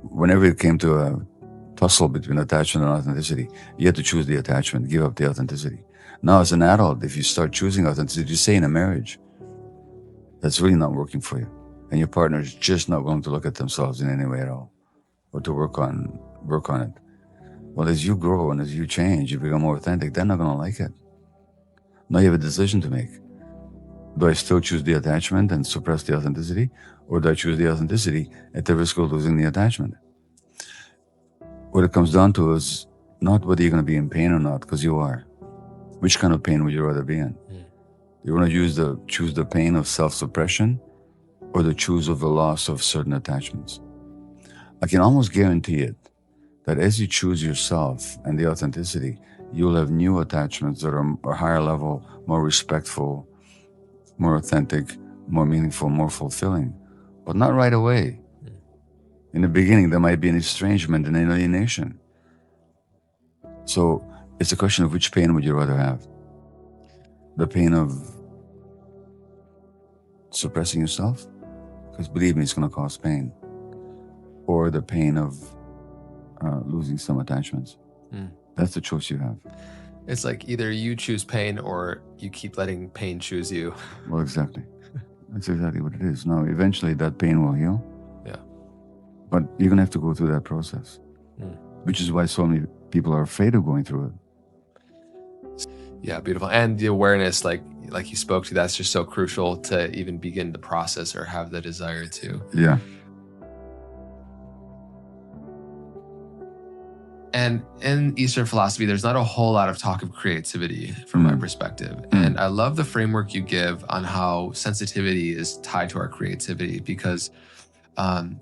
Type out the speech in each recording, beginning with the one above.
whenever it came to a tussle between attachment and authenticity, you had to choose the attachment, give up the authenticity. Now, as an adult, if you start choosing authenticity, you say in a marriage, that's really not working for you, and your partner is just not going to look at themselves in any way at all, or to work on it. Well, as you grow and as you change, you become more authentic. They're not going to like it. Now you have a decision to make. Do I still choose the attachment and suppress the authenticity, or do I choose the authenticity at the risk of losing the attachment? What it comes down to is not whether you're going to be in pain or not, because you are. Which kind of pain would you rather be in? You want to choose the pain of self-suppression, or the choose of the loss of certain attachments? I can almost guarantee it, that as you choose yourself and the authenticity, you'll have new attachments that are higher level, more respectful, more authentic, more meaningful, more fulfilling, but not right away. In the beginning, there might be an estrangement and alienation. So it's a question of which pain would you rather have? The pain of suppressing yourself? Because believe me, it's going to cause pain. Or the pain of losing some attachments. That's the choice you have. It's like either you choose pain or you keep letting pain choose you. Well, exactly. That's exactly what it is. Now, eventually that pain will heal. Yeah. But you're going to have to go through that process, which is why so many people are afraid of going through it. Yeah, beautiful. And the awareness, like you spoke to, that's just so crucial to even begin the process or have the desire to. Yeah. And in Eastern philosophy, there's not a whole lot of talk of creativity from my perspective. And I love the framework you give on how sensitivity is tied to our creativity, because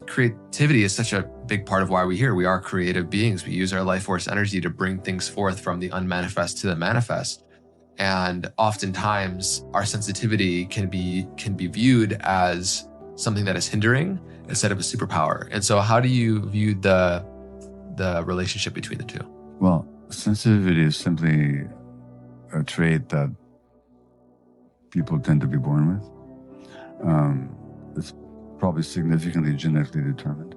creativity is such a big part of why we're here. We are creative beings. We use our life force energy to bring things forth from the unmanifest to the manifest. And oftentimes our sensitivity can be viewed as something that is hindering instead of a superpower. And so how do you view the relationship between the two? Well, sensitivity is simply a trait that people tend to be born with. It's probably significantly genetically determined.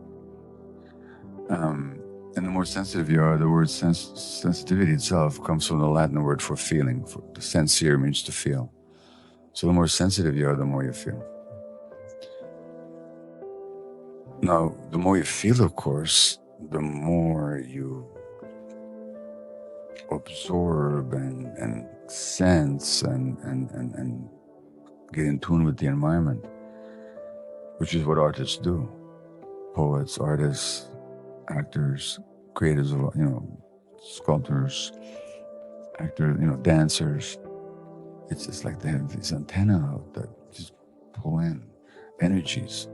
And the more sensitive you are, the word sensitivity itself comes from the Latin word for feeling. The sensere means to feel. So the more sensitive you are, the more you feel. Now, the more you feel, of course, the more you absorb and sense and get in tune with the environment, which is what artists do. Poets, artists, actors, creators of, sculptors, actors, dancers. It's just like they have this antenna out that just pull in energies,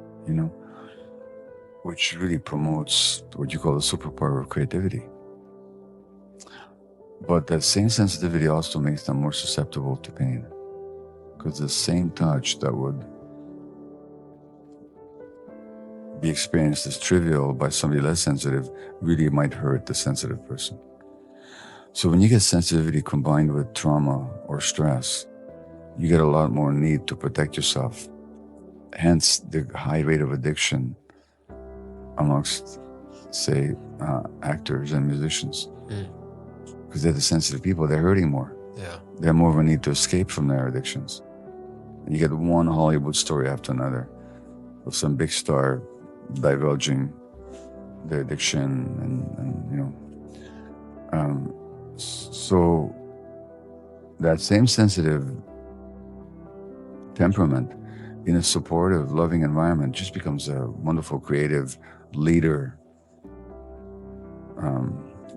which really promotes what you call the superpower of creativity. But that same sensitivity also makes them more susceptible to pain, because the same touch that would be experienced as trivial by somebody less sensitive really might hurt the sensitive person. So when you get sensitivity combined with trauma or stress, you get a lot more need to protect yourself. Hence the high rate of addiction amongst, say, actors and musicians. Because they're the sensitive people, they're hurting more. Yeah. They have more of a need to escape from their addictions. And you get one Hollywood story after another of some big star divulging their addiction so that same sensitive temperament in a supportive, loving environment just becomes a wonderful, creative leader,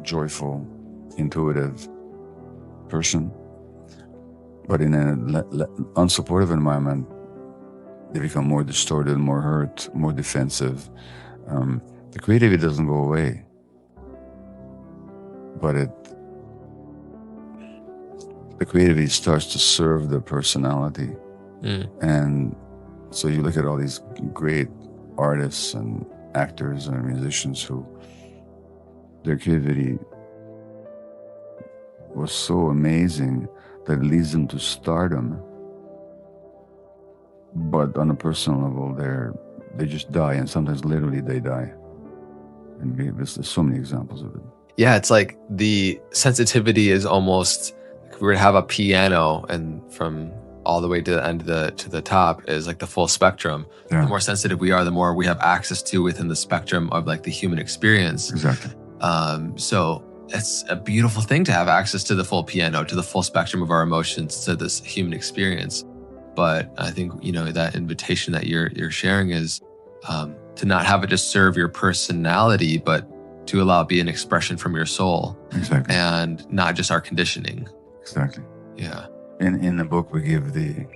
joyful, intuitive person. But in an unsupportive environment, they become more distorted, more hurt, more defensive. The creativity doesn't go away, but the creativity starts to serve the personality. And so you look at all these great artists and actors and musicians who their creativity was so amazing that it leads them to stardom. But on a personal level, they just die, and sometimes literally they die. And there's so many examples of it. Yeah, it's like the sensitivity is almost like if we were to have a piano, and from all the way to the end of to the top is like the full spectrum. Yeah. The more sensitive we are, the more we have access to within the spectrum of like the human experience. Exactly. So it's a beautiful thing to have access to the full piano, to the full spectrum of our emotions, to this human experience. But I think, you know, that invitation that you're sharing is to not have it just serve your personality, but to allow it be an expression from your soul. Exactly. And not just our conditioning. Exactly. Yeah. In the book, we give the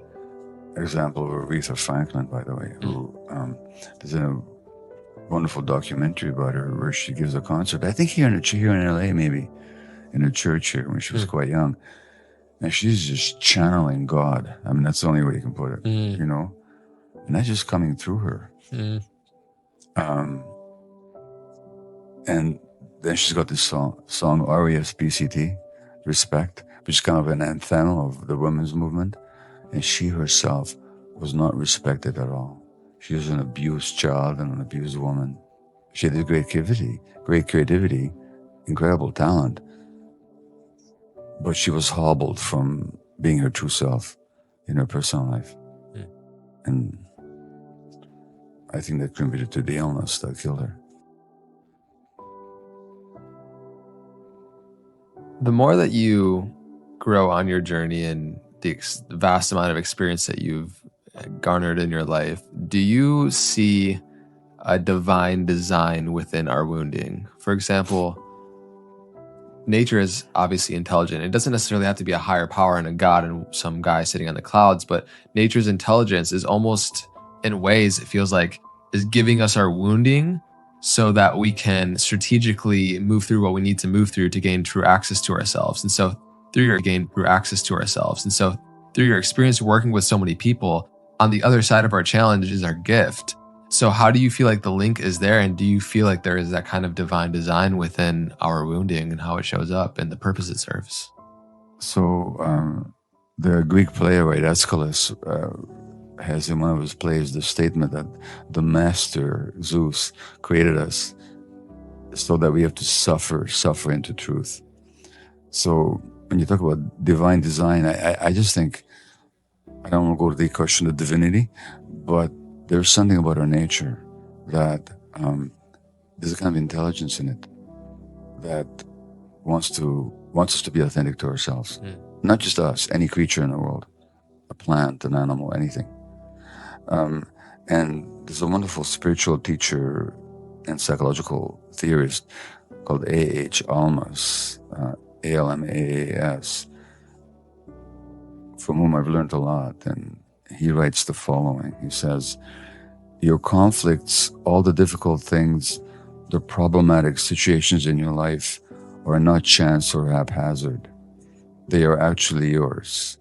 example of Aretha Franklin, by the way, who there's a wonderful documentary about her where she gives a concert. I think here in LA, maybe in a church here when she was quite young, and she's just channeling God. I mean, that's the only way you can put it, you know, and that's just coming through her. And then she's got this song R-E-S-P-C-T, Respect, which is kind of an anthem of the women's movement. And she herself was not respected at all. She was an abused child and an abused woman. She had great creativity, incredible talent, but she was hobbled from being her true self in her personal life. And I think that contributed to the illness that killed her. The more that you grow on your journey and the vast amount of experience that you've garnered in your life, do you see a divine design within our wounding? For example, nature is obviously intelligent. It doesn't necessarily have to be a higher power and a god and some guy sitting on the clouds, but nature's intelligence is almost, in ways, it feels like, is giving us our wounding so that we can strategically move through what we need to move through to gain true access to ourselves. And so through your experience working with so many people, on the other side of our challenge is our gift. So how do you feel like the link is there? And do you feel like there is that kind of divine design within our wounding and how it shows up and the purpose it serves? So the Greek playwright Aeschylus has in one of his plays the statement that the master Zeus created us so that we have to suffer into truth. So when you talk about divine design, I just think, I don't want to go to the question of divinity, but there's something about our nature that there's a kind of intelligence in it that wants us to be authentic to ourselves. Not just us, any creature in the world, a plant, an animal, anything. And there's a wonderful spiritual teacher and psychological theorist called A.H. Almaas, A-L-M-A-A-S, from whom I've learned a lot. And he writes the following. He says, your conflicts, all the difficult things, the problematic situations in your life are not chance or haphazard. They are actually yours.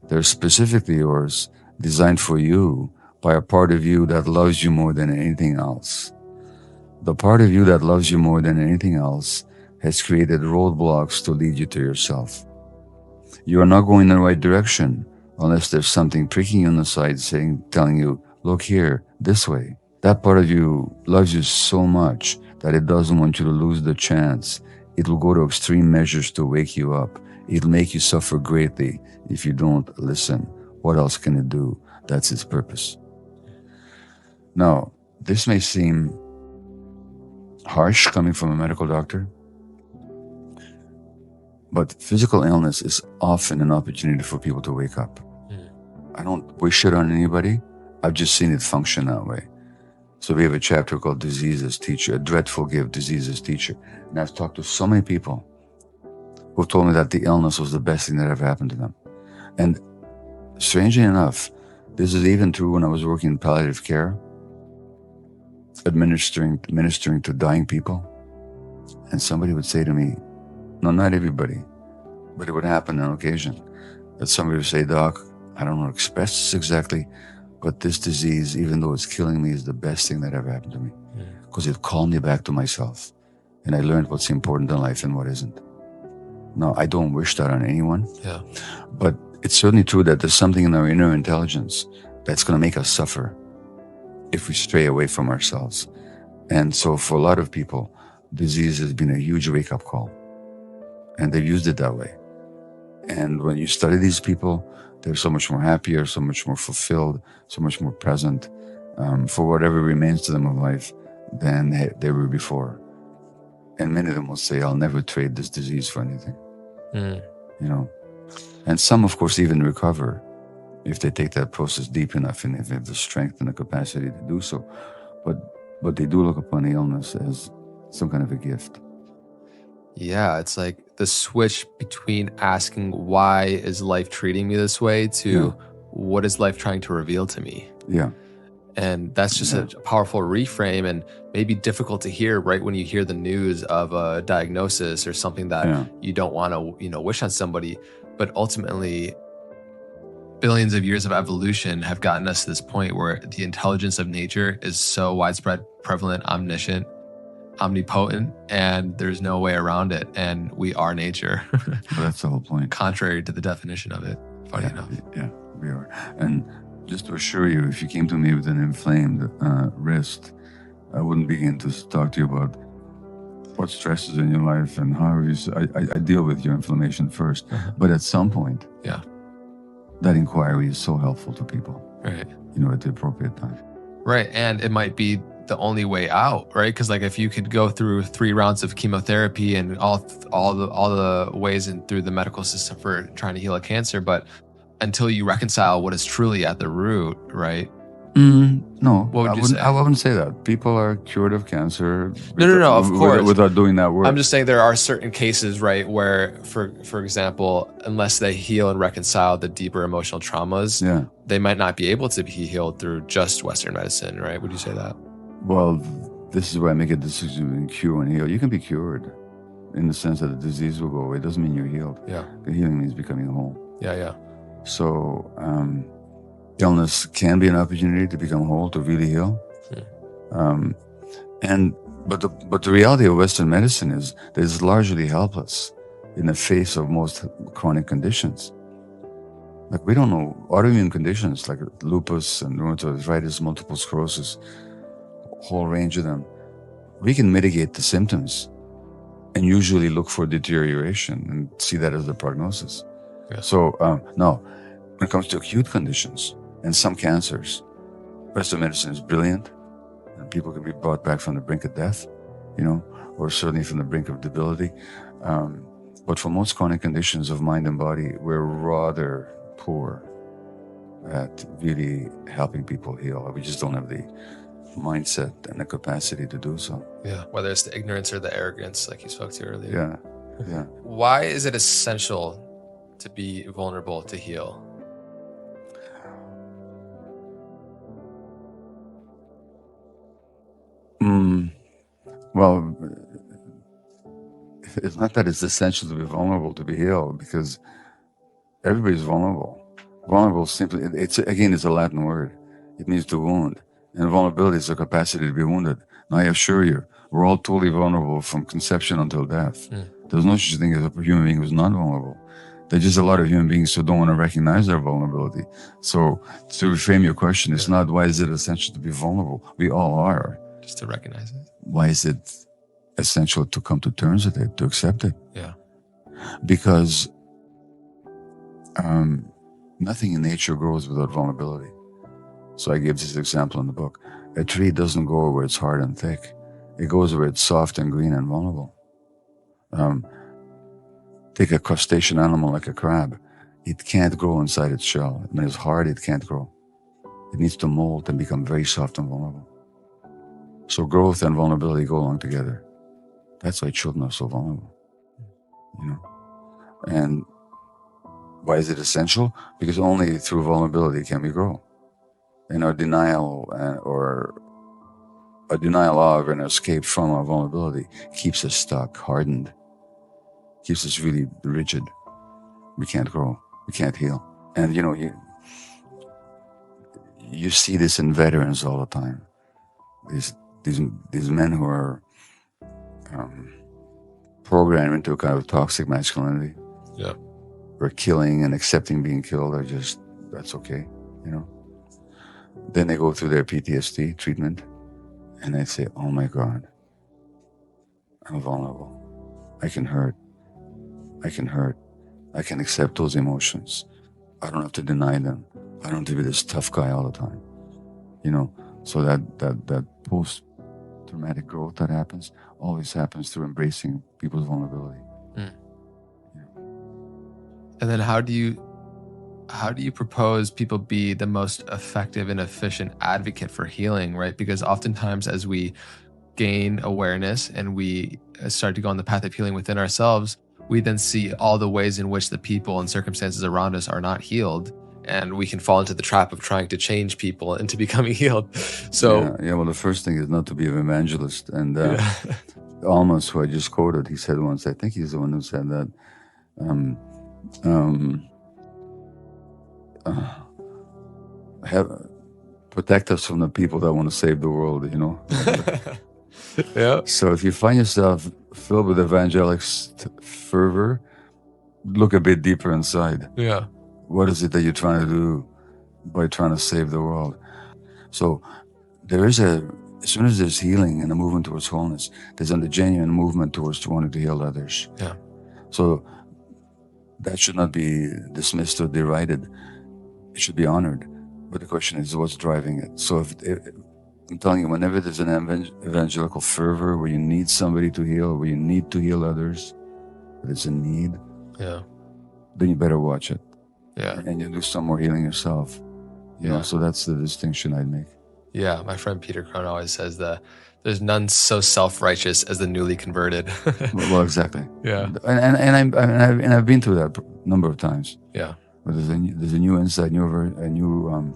They're specifically yours, designed for you by a part of you that loves you more than anything else. The part of you that loves you more than anything else has created roadblocks to lead you to yourself. You are not going in the right direction unless there's something pricking you on the side telling you, look here, this way. That part of you loves you so much that it doesn't want you to lose the chance. It will go to extreme measures to wake you up. It'll make you suffer greatly if you don't listen. What else can it do? That's its purpose. Now, this may seem harsh coming from a medical doctor, but physical illness is often an opportunity for people to wake up. I don't wish it on anybody. I've just seen it function that way. So we have a chapter called Diseases Teacher, a dreadful gift, Diseases Teacher. And I've talked to so many people who told me that the illness was the best thing that ever happened to them. And strangely enough, this is even true when I was working in palliative care, administering to dying people. And somebody would say to me, no, not everybody, but it would happen on occasion, that somebody would say, Doc, I don't know how to express this exactly, but this disease, even though it's killing me, is the best thing that ever happened to me. Because it called me back to myself. And I learned what's important in life and what isn't. Now, I don't wish that on anyone. Yeah. But it's certainly true that there's something in our inner intelligence that's going to make us suffer if we stray away from ourselves. And so for a lot of people, disease has been a huge wake-up call. And they've used it that way. And when you study these people, they're so much more happier, so much more fulfilled, so much more present for whatever remains to them of life than they were before. And many of them will say, I'll never trade this disease for anything. You know, and some, of course, even recover if they take that process deep enough and if they have the strength and the capacity to do so. But they do look upon the illness as some kind of a gift. Yeah, it's like the switch between asking why is life treating me this way to what is life trying to reveal to me. Yeah. And that's just a powerful reframe, and maybe difficult to hear right when you hear the news of a diagnosis or something that you don't want to, wish on somebody. But ultimately, billions of years of evolution have gotten us to this point where the intelligence of nature is so widespread, prevalent, omniscient, omnipotent, and there's no way around it. And we are nature. Well, that's the whole point. Contrary to the definition of it, funny enough. Yeah, we are. And just to assure you, if you came to me with an inflamed wrist, I wouldn't begin to talk to you about what stresses in your life and how I deal with your inflammation first. But at some point, that inquiry is so helpful to people. Right. At the appropriate time. Right. And it might be the only way out, right? Because like if you could go through 3 rounds of chemotherapy and all the ways and through the medical system for trying to heal a cancer, but until you reconcile what is truly at the root, right? No, what would you say? I wouldn't say that. People are cured of cancer. No, of course. Without doing that work. I'm just saying there are certain cases, right, where, for example, unless they heal and reconcile the deeper emotional traumas, they might not be able to be healed through just Western medicine, right? Would you say that? Well, this is where I make a decision between cure and heal. You can be cured in the sense that the disease will go away. It doesn't mean you're healed. Yeah. The healing means becoming whole. Yeah. So, illness can be an opportunity to become whole, to really heal. But the reality of Western medicine is that it's largely helpless in the face of most chronic conditions. Like, we don't know autoimmune conditions like lupus and rheumatoid arthritis, multiple sclerosis, a whole range of them. We can mitigate the symptoms and usually look for deterioration and see that as the prognosis. Yeah. So, no, when it comes to acute conditions and some cancers, Western medicine is brilliant, and people can be brought back from the brink of death, or certainly from the brink of debility. But for most chronic conditions of mind and body, we're rather poor at really helping people heal. We just don't have the mindset and the capacity to do so. Yeah, whether it's the ignorance or the arrogance, like you spoke to earlier. Yeah. Why is it essential to be vulnerable to heal? Well, it's not that it's essential to be vulnerable to be healed, because everybody's vulnerable. Vulnerable simply, it's a Latin word. It means to wound. And vulnerability is the capacity to be wounded. Now, I assure you, we're all totally vulnerable from conception until death. There's no such thing as a human being who's not vulnerable. There's just a lot of human beings who don't want to recognize their vulnerability. So, to reframe your question, it's not why is it essential to be vulnerable? We all are. Just to recognize it. Why is it essential to come to terms with it, to accept it? Yeah. Because nothing in nature grows without vulnerability. So I gave this example in the book. A tree doesn't grow where it's hard and thick. It goes where it's soft and green and vulnerable. Take a crustacean animal like a crab. It can't grow inside its shell. When it's hard, it can't grow. It needs to mold and become very soft and vulnerable. So growth and vulnerability go along together. That's why children are so vulnerable. And why is it essential? Because only through vulnerability can we grow. And our denial or a denial of and escape from our vulnerability keeps us stuck, hardened, keeps us really rigid. We can't grow. We can't heal. And you see this in veterans all the time. These men who are programmed into a kind of toxic masculinity. Yeah. Where killing and accepting being killed are just, that's okay, Then they go through their PTSD treatment and they say, oh my God, I'm vulnerable. I can hurt. I can hurt. I can accept those emotions. I don't have to deny them. I don't have to be this tough guy all the time. So that post-traumatic growth that happens always happens through embracing people's vulnerability. And then how do you propose people be the most effective and efficient advocate for healing, right? Because oftentimes as we gain awareness and we start to go on the path of healing within ourselves, we then see all the ways in which the people and circumstances around us are not healed. And we can fall into the trap of trying to change people into becoming healed. So well, the first thing is not to be an evangelist. And Almas, who I just quoted, he said once, I think he's the one who said that, protect us from the people that want to save the world, Yeah. So if you find yourself filled with evangelic fervor, look a bit deeper inside. Yeah. What is it that you're trying to do by trying to save the world? So as soon as there's healing and a movement towards wholeness, there's a genuine movement towards wanting to heal others. Yeah. So that should not be dismissed or derided. It should be honored. But the question is, what's driving it? So if I'm telling you, whenever there's an evangelical fervor where you need somebody to heal, where you need to heal others, but it's a need, then you better watch it. Yeah. And you do some more healing yourself. So that's the distinction I'd make. Yeah. My friend Peter Crone always says that there's none so self-righteous as the newly converted. Well, exactly. Yeah. And I've been through that a number of times. Yeah. But there's a new insight, a new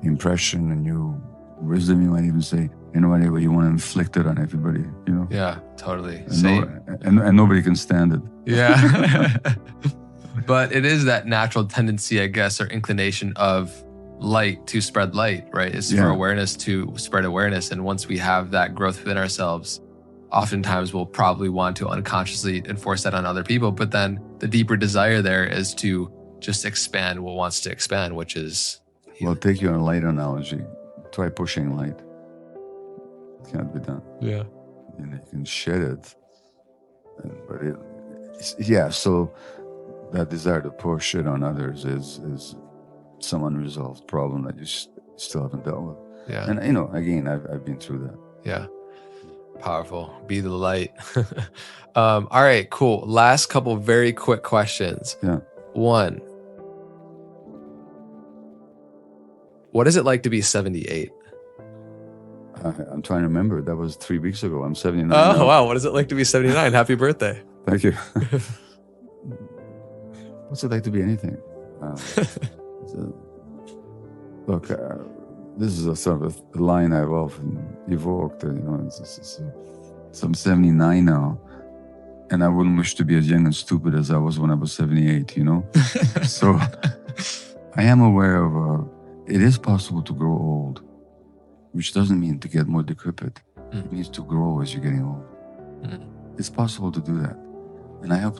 impression, a new wisdom, you might even say, in a way where you want to inflict it on everybody, Yeah, totally. And nobody can stand it. Yeah. But it is that natural tendency, I guess, or inclination of light to spread light, right? It's for awareness to spread awareness. And once we have that growth within ourselves, oftentimes we'll probably want to unconsciously enforce that on other people. But then the deeper desire there is to just expand what wants to expand, which is healing. Well, take your light analogy. Try pushing light. It can't be done. Yeah. You can shed it. So that desire to push it on others is some unresolved problem that you still haven't dealt with. Yeah. And, again, I've been through that. Yeah. Powerful. Be the light. All right, cool. Last couple very quick questions. Yeah. 1, what is it like to be 78? I'm trying to remember. That was 3 weeks ago. I'm 79 Oh, now. wow. What is it like to be 79? Happy birthday. Thank you. What's it like to be anything? Look, this is a sort of a line I've often evoked. So I'm 79 now, and I wouldn't wish to be as young and stupid as I was when I was 78. So I am aware of it is possible to grow old, which doesn't mean to get more decrepit. It means to grow as you're getting old. It's possible to do that, and I hope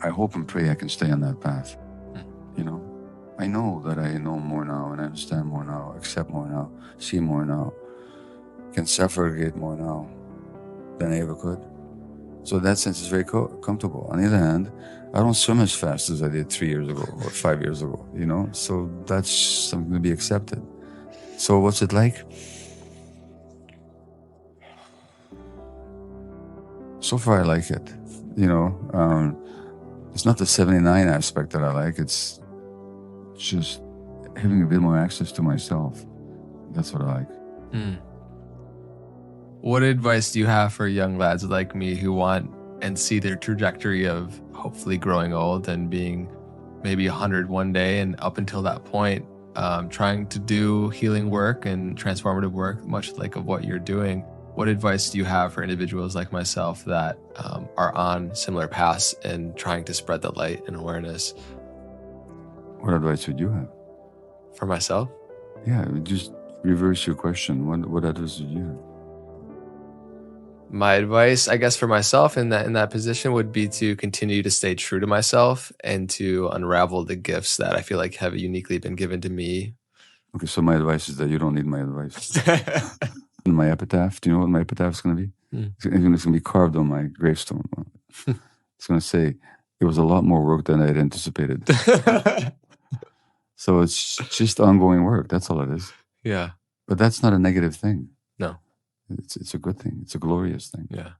I hope and pray I can stay on that path. I know that I know more now, and I understand more now, accept more now, see more now, can suffragate more now than I ever could. So in that sense, it's very comfortable. On the other hand, I don't swim as fast as I did 3 years ago or 5 years ago, So that's something to be accepted. So what's it like? So far, I like it. It's not the 79 aspect that I like. It's just having a bit more access to myself. That's what I like. What advice do you have for young lads like me who want and see their trajectory of hopefully growing old and being maybe 100 one day, and up until that point, trying to do healing work and transformative work, much like of what you're doing? What advice do you have for individuals like myself that are on similar paths and trying to spread the light and awareness? What advice would you have? For myself? Yeah, just reverse your question. What advice would you have? My advice, I guess, for myself in that position would be to continue to stay true to myself and to unravel the gifts that I feel like have uniquely been given to me. Okay, so my advice is that you don't need my advice. My epitaph. Do you know what my epitaph is going to be? It's going to be carved on my gravestone. It's going to say, "It was a lot more work than I had anticipated." So it's just ongoing work. That's all it is. Yeah. But that's not a negative thing. No. It's a good thing. It's a glorious thing. Yeah.